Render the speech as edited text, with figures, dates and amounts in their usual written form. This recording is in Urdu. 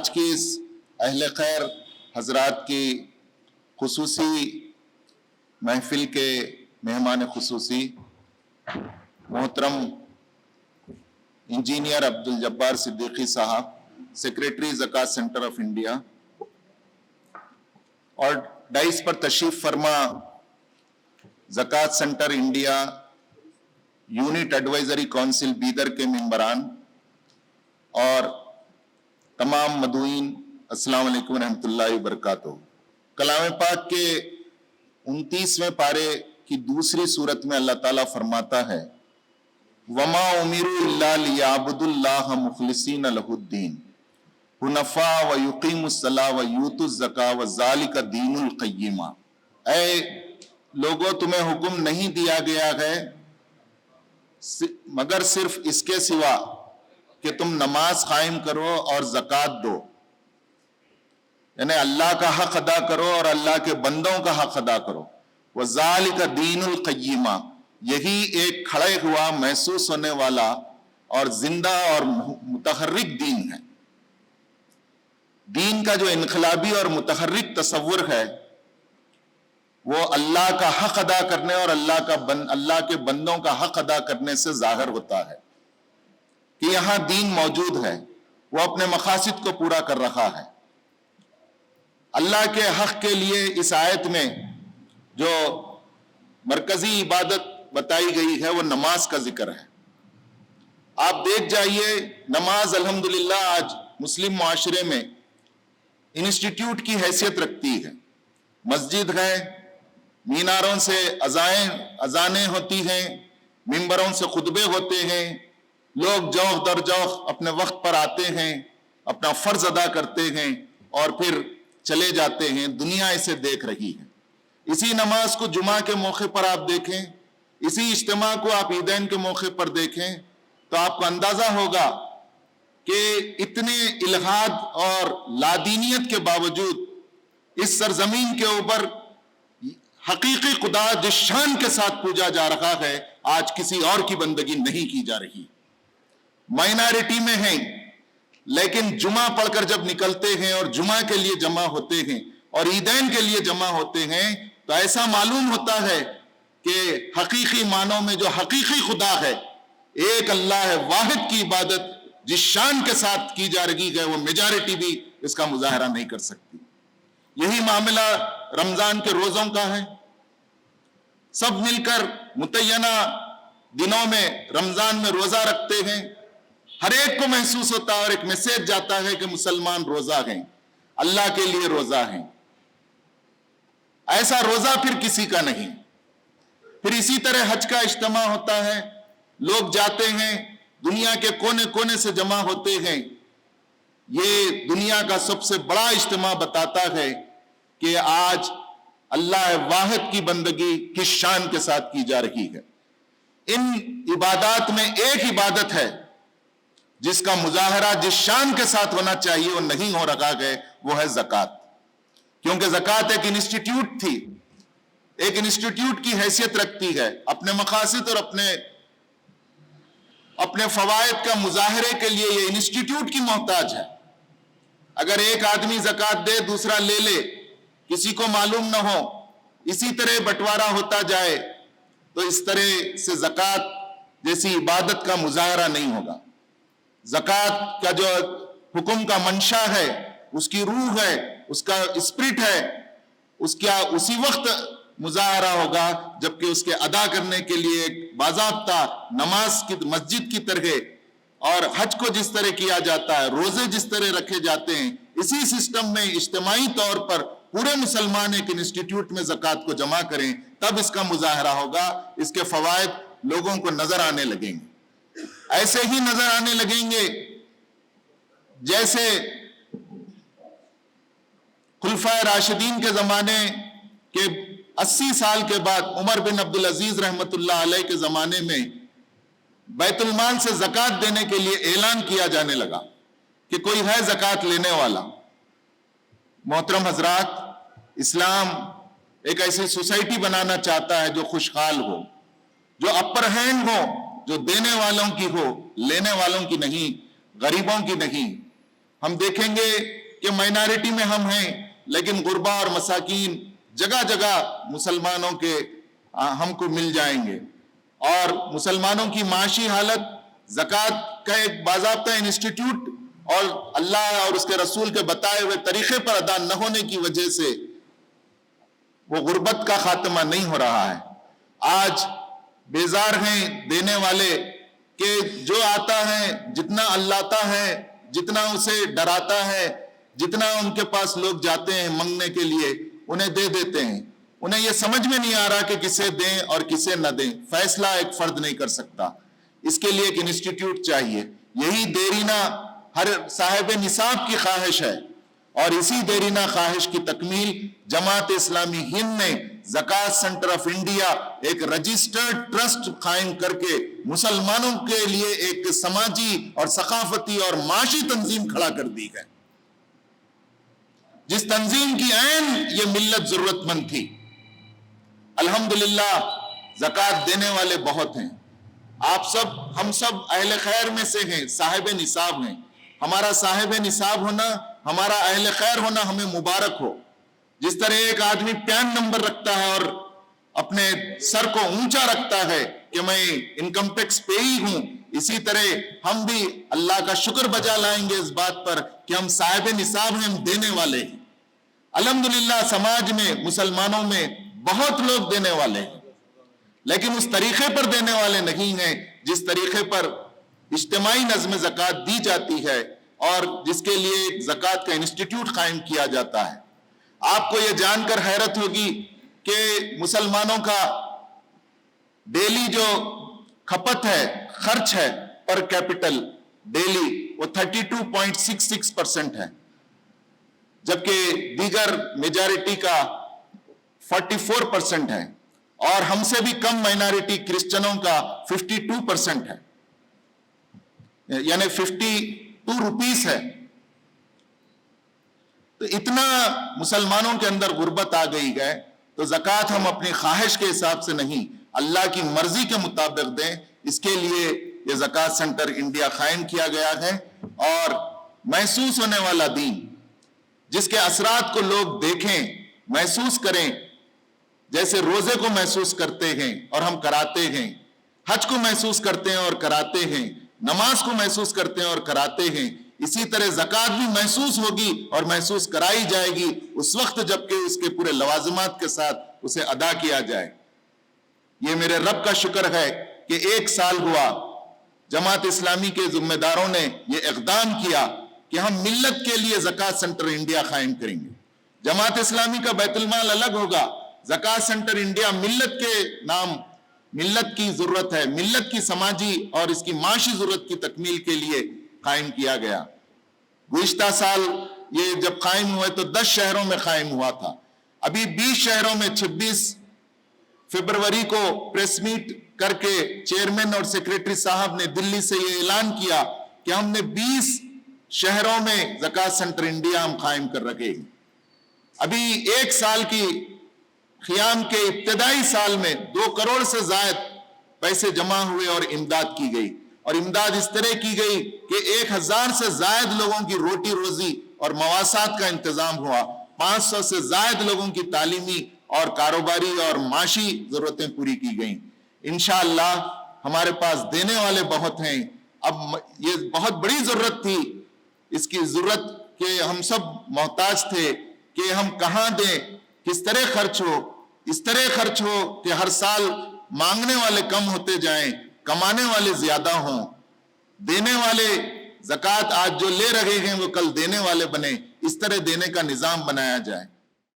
آج کی اس اہل خیر حضرات کی خصوصی محفل کے مہمان خصوصی محترم انجینئر عبدالجبار صدیقی صاحب، سیکریٹری زکوٰۃ سینٹر آف انڈیا، اور ڈائس پر تشریف فرما زکوٰۃ centre India unit advisory council Bidar کے ممبران اور تمام مدعوین، السلام علیکم ورحمۃ اللہ وبرکاتہ۔ کلام پاک کے 29ویں پارے کی دوسری سورت میں اللہ تعالیٰ فرماتا ہے وَمَا أُمِرُوا إِلَّا لِيَعْبُدُوا اللَّهَ مُخْلِصِينَ لَهُ الدِّينَ حُنَفَاءَ وَيُقِيمُوا الصَّلَاةَ وَيُؤْتُوا الزَّكَاةَ وَذَلِكَ دِينُ الْقَيِّمَةِ۔ اے لوگوں، تمہیں حکم نہیں دیا گیا ہے مگر صرف اس کے سوا کہ تم نماز قائم کرو اور زکوٰۃ دو، یعنی اللہ کا حق ادا کرو اور اللہ کے بندوں کا حق ادا کرو۔ وَذَلِكَ دِينُ الْقَيِّمَةِ، یہی ایک کھڑے ہوا محسوس ہونے والا اور زندہ اور متحرک دین ہے۔ دین کا جو انقلابی اور متحرک تصور ہے وہ اللہ کا حق ادا کرنے اور اللہ کے بندوں کا حق ادا کرنے سے ظاہر ہوتا ہے کہ یہاں دین موجود ہے، وہ اپنے مقاصد کو پورا کر رہا ہے۔ اللہ کے حق کے لیے اس آیت میں جو مرکزی عبادت بتائی گئی ہے وہ نماز کا ذکر ہے۔ آپ دیکھ جائیے، نماز الحمدللہ آج مسلم معاشرے میں انسٹیٹیوٹ کی حیثیت رکھتی ہے۔ مسجد ہے، میناروں سے اذانیں ہوتی ہیں، ممبروں سے خطبے ہوتے ہیں، لوگ جوق در جوق اپنے وقت پر آتے ہیں، اپنا فرض ادا کرتے ہیں اور پھر چلے جاتے ہیں۔ دنیا اسے دیکھ رہی ہے۔ اسی نماز کو جمعہ کے موقع پر آپ دیکھیں، اسی اجتماع کو آپ عیدین کے موقع پر دیکھیں تو آپ کو اندازہ ہوگا کہ اتنے الحاد اور لادینیت کے باوجود اس سرزمین کے اوپر حقیقی خدا جس شان کے ساتھ پوجا جا رہا ہے، آج کسی اور کی بندگی نہیں کی جا رہی۔ مائنارٹی میں ہیں لیکن جمعہ پڑھ کر جب نکلتے ہیں اور جمعہ کے لیے جمع ہوتے ہیں اور عیدین کے لیے جمع ہوتے ہیں تو ایسا معلوم ہوتا ہے کہ حقیقی معنوں میں جو حقیقی خدا ہے، ایک اللہ ہے، واحد کی عبادت جس شان کے ساتھ کی جا رہی ہے وہ میجارٹی بھی اس کا مظاہرہ نہیں کر سکتی۔ یہی معاملہ رمضان کے روزوں کا ہے۔ سب مل کر متعینہ دنوں میں رمضان میں روزہ رکھتے ہیں، ہر ایک کو محسوس ہوتا ہے اور ایک میسیج جاتا ہے کہ مسلمان روزہ ہیں، اللہ کے لیے روزہ ہیں۔ ایسا روزہ پھر کسی کا نہیں۔ پھر اسی طرح حج کا اجتماع ہوتا ہے، لوگ جاتے ہیں، دنیا کے کونے کونے سے جمع ہوتے ہیں۔ یہ دنیا کا سب سے بڑا اجتماع بتاتا ہے کہ آج اللہ واحد کی بندگی کس شان کے ساتھ کی جا رہی ہے۔ ان عبادات میں ایک عبادت ہے جس کا مظاہرہ جس شان کے ساتھ ہونا چاہیے وہ نہیں ہو رہا ہے، وہ ہے زکوٰۃ۔ کیونکہ زکوٰۃ ایک انسٹیٹیوٹ تھی، ایک انسٹیٹیوٹ کی حیثیت رکھتی ہے، اپنے مقاصد اور اپنے فوائد کا مظاہرے کے لیے یہ انسٹیٹیوٹ کی محتاج ہے۔ اگر ایک آدمی زکوٰۃ دے، دوسرا لے لے، کسی کو معلوم نہ ہو، اسی طرح بٹوارا ہوتا جائے تو اس طرح سے زکوٰۃ جیسی عبادت کا مظاہرہ نہیں ہوگا۔ زکوٰۃ کا جو حکم کا منشا ہے، اس کی روح ہے، اس کا اسپرٹ ہے، اس کا اسی وقت مظاہرہ ہوگا جبکہ اس کے ادا کرنے کے لیے ایک باضابطہ نماز کی مسجد کی طرح اور حج کو جس طرح کیا جاتا ہے، روزے جس طرح رکھے جاتے ہیں، اسی سسٹم میں اجتماعی طور پر پورے مسلمان ایک انسٹیٹیوٹ میں زکوٰۃ کو جمع کریں، تب اس کا مظاہرہ ہوگا، اس کے فوائد لوگوں کو نظر آنے لگیں گے۔ ایسے ہی نظر آنے لگیں گے جیسے خلفائے راشدین کے زمانے کے 80 سال کے بعد عمر بن عبدالعزیز رحمۃ اللہ علیہ کے زمانے میں بیت المال سے زکوٰۃ دینے کے لیے اعلان کیا جانے لگا کہ کوئی ہے زکوٰۃ لینے والا۔ محترم حضرات، اسلام ایک ایسی سوسائٹی بنانا چاہتا ہے جو خوشحال ہو، جو اپر ہینڈ ہو، جو دینے والوں کی ہو، لینے والوں کی نہیں، غریبوں کی نہیں۔ ہم دیکھیں گے کہ مائنارٹی میں ہم ہیں، لیکن غربا اور مساکین جگہ جگہ مسلمانوں کے ہم کو مل جائیں گے، اور مسلمانوں کی معاشی حالت زکوٰۃ کا ایک باضابطہ انسٹیٹیوٹ اور اللہ اور اس کے رسول کے بتائے ہوئے طریقے پر ادا نہ ہونے کی وجہ سے وہ غربت کا خاتمہ نہیں ہو رہا ہے۔ آج بیزار ہیں دینے والے کہ جو آتا ہے، جتنا اللہ ہے، جتنا اسے ڈراتا ہے، جتنا ان کے پاس لوگ جاتے ہیں منگنے کے لیے انہیں دے دیتے ہیں۔ انہیں یہ سمجھ میں نہیں آ رہا کہ کسے دیں اور کسے نہ دیں، فیصلہ ایک فرد نہیں کر سکتا، اس کے لیے ایک انسٹیٹیوٹ چاہیے۔ یہی دیرینہ ہر صاحب نصاب کی خواہش ہے، اور اسی دیرینہ خواہش کی تکمیل جماعت اسلامی ہند نے زکوٰۃ سینٹر آف انڈیا ایک رجسٹرڈ ٹرسٹ قائم کر کے مسلمانوں کے لیے ایک سماجی اور ثقافتی اور معاشی تنظیم کھڑا کر دی ہے، جس تنظیم کی عین یہ ملت ضرورت مند تھی۔ الحمدللہ زکوٰۃ دینے والے بہت ہیں، آپ سب ہم سب اہل خیر میں سے ہیں، صاحب نصاب ہیں۔ ہمارا صاحب نصاب ہونا، ہمارا اہل خیر ہونا ہمیں مبارک ہو۔ جس طرح ایک آدمی پین نمبر رکھتا ہے اور اپنے سر کو اونچا رکھتا ہے کہ میں انکم ٹیکس پیئی ہوں، اسی طرح ہم بھی اللہ کا شکر بجا لائیں گے اس بات پر کہ ہم صاحب نصاب ہیں، ہم دینے والے ہیں۔ الحمدللہ سماج میں، مسلمانوں میں بہت لوگ دینے والے ہیں، لیکن اس طریقے پر دینے والے نہیں ہیں جس طریقے پر اجتماعی نظم زکوٰۃ دی جاتی ہے اور جس کے لیے ایک زکوٰۃ کا انسٹیٹیوٹ قائم کیا جاتا ہے۔ آپ کو یہ جان کر حیرت ہوگی کہ مسلمانوں کا ڈیلی جو کھپت ہے، خرچ ہے پر کیپٹل ڈیلی، وہ 32.66% ہے، جبکہ دیگر میجارٹی کا 44% ہے، اور ہم سے بھی کم مائنارٹی کرسچنوں کا 52% ہے، یعنی 52 روپیز ہے۔ تو اتنا مسلمانوں کے اندر غربت آ گئی ہے، تو زکوٰۃ ہم اپنی خواہش کے حساب سے نہیں، اللہ کی مرضی کے مطابق دیں۔ اس کے لیے یہ زکوٰۃ سینٹر انڈیا قائم کیا گیا ہے، اور محسوس ہونے والا دین جس کے اثرات کو لوگ دیکھیں، محسوس کریں، جیسے روزے کو محسوس کرتے ہیں اور ہم کراتے ہیں، حج کو محسوس کرتے ہیں اور کراتے ہیں، نماز کو محسوس کرتے ہیں اور کراتے ہیں، اسی طرح زکوٰۃ بھی محسوس ہوگی اور محسوس کرائی جائے گی اس وقت جبکہ اس کے پورے لوازمات کے ساتھ اسے ادا کیا جائے۔ یہ میرے رب کا شکر ہے کہ 1 سال ہوا جماعت اسلامی کے ذمہ داروں نے یہ اقدام کیا کہ ہم ملت کے لیے زکوٰۃ سینٹر انڈیا قائم کریں گے۔ جماعت اسلامی کا بیت المال الگ ہوگا، زکوٰۃ سینٹر انڈیا ملت کے نام، ملت کی ضرورت ہے، ملت کی سماجی اور اس کی معاشی ضرورت کی تکمیل کے لیے قائم کیا گیا۔ گزشتہ سال یہ جب قائم ہوئے تو 10 شہروں میں قائم ہوا تھا، ابھی 20 شہروں میں 26 فروری کو پریس میٹ کر کے چیئرمین اور سیکریٹری صاحب نے دلی سے یہ اعلان کیا کہ ہم نے 20 شہروں میں زکوٰۃ سینٹر انڈیا ہم قائم کر رکھے ہیں۔ ابھی 1 سال کی قیام کے ابتدائی سال میں 2 کروڑ سے زائد پیسے جمع ہوئے اور امداد کی گئی، اور امداد اس طرح کی گئی کہ 1000 سے زائد لوگوں کی روٹی روزی اور مواسات کا انتظام ہوا، 500 سے زائد لوگوں کی تعلیمی اور کاروباری اور معاشی ضرورتیں پوری کی گئیں۔ انشاءاللہ ہمارے پاس دینے والے بہت ہیں، اب یہ بہت بڑی ضرورت تھی، اس کی ضرورت کہ ہم سب محتاج تھے کہ ہم کہاں دیں، کس طرح خرچ ہو، اس طرح خرچ ہو کہ ہر سال مانگنے والے کم ہوتے جائیں، کمانے والے زیادہ ہوں، دینے والے زکوٰۃ آج جو لے رہے ہیں وہ کل دینے والے بنے، اس طرح دینے کا نظام بنایا جائے۔